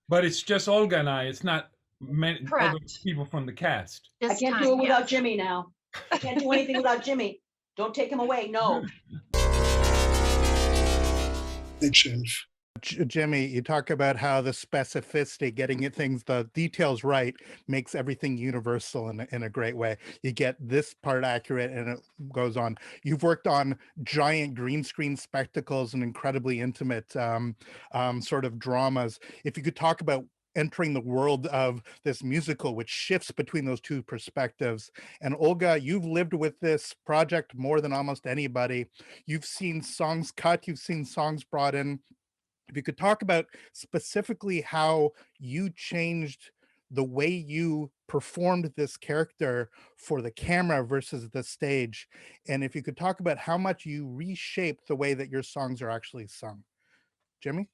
But it's just Olga and I. It's not many other Correct. people from the cast. I This can't do time, it without yes. Jimmy now. I can't do anything without Jimmy. Don't take him away. No. Jimmy, you talk about how the specificity, getting things, the details right, makes everything universal in a great way. You get this part accurate and it goes on. You've worked on giant green screen spectacles and incredibly intimate sort of dramas. If you could talk about entering the world of this musical, which shifts between those two perspectives. And Olga, you've lived with this project more than almost anybody. You've seen songs cut, you've seen songs brought in. If you could talk about specifically how you changed the way you performed this character for the camera versus the stage, and if you could talk about how much you reshaped the way that your songs are actually sung. Jimmy?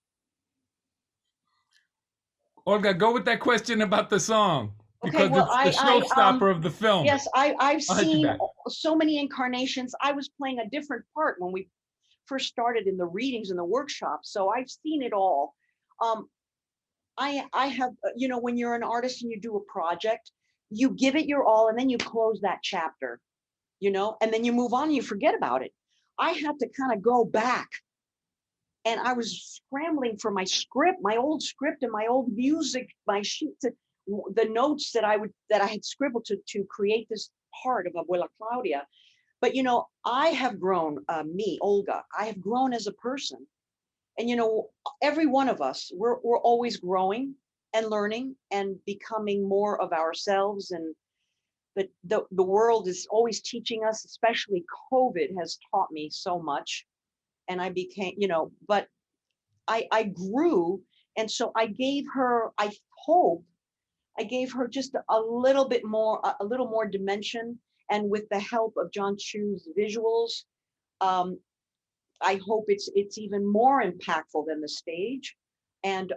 Olga, go with that question about the song Okay, because well, it's the showstopper of the film. yes, I've I'll have you seen back. so many incarnations. I was playing a different part when we first started in the readings and the workshops, so I've seen it all. I have, when you're an artist and you do a project, you give it your all and then you close that chapter, and then you move on and you forget about it. I had to kind of go back, and I was scrambling for my script, my old script and my old music, my sheets, the notes that I had scribbled to create this part of Abuela Claudia. But I have grown, me, Olga, I have grown as a person. And every one of us, we're always growing and learning and becoming more of ourselves. And the world is always teaching us, especially COVID has taught me so much. And I became, but I grew. And so I gave her, I hope, I gave her just a little bit more, a little more dimension. And with the help of John Chu's visuals, I hope it's even more impactful than the stage. And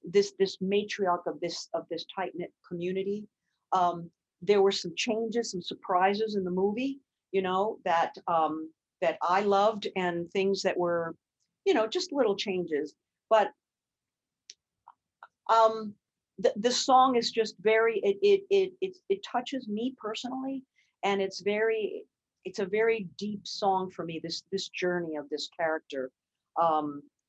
this matriarch of this tight knit community. There were some changes, some surprises in the movie, that I loved, and things that were, just little changes. But the song is just very, it touches me personally, and it's a very deep song for me, this journey of this character.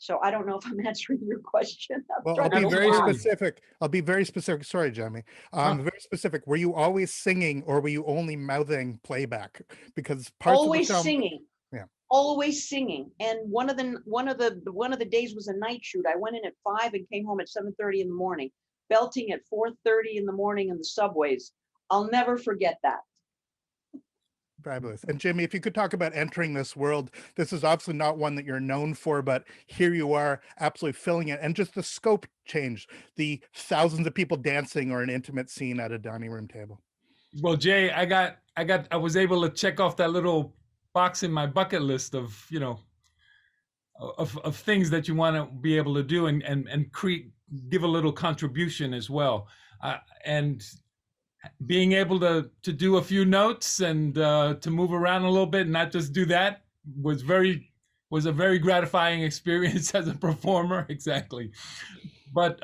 So I don't know if I'm answering your question. Well, I'll be very specific. I'll be very specific. Sorry, Jamie. Very specific. Were you always singing, or were you only mouthing playback? Because parts always of the film, singing. Yeah. Always singing. And one of the days was a night shoot. I went in at 5 and came home at 7:30 in the morning, belting at 4:30 in the morning in the subways. I'll never forget that. Fabulous. And Jimmy, if you could talk about entering this world, this is obviously not one that you're known for, but here you are absolutely filling it. And just the scope change, the thousands of people dancing or an intimate scene at a dining room table. Well, Jay, I was able to check off that little box in my bucket list of, of things that you want to be able to do and give a little contribution as well. And being able to do a few notes and to move around a little bit and not just do that was a very gratifying experience as a performer. Exactly. But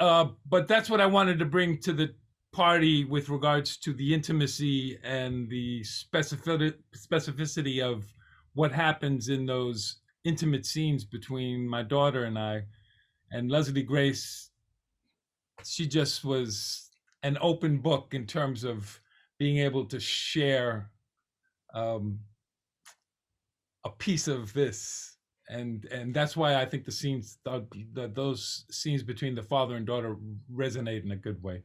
that's what I wanted to bring to the party with regards to the intimacy and the specificity of what happens in those intimate scenes between my daughter and I. And Leslie Grace, she just was an open book in terms of being able to share a piece of this, and that's why I think the scenes, those scenes between the father and daughter, resonate in a good way.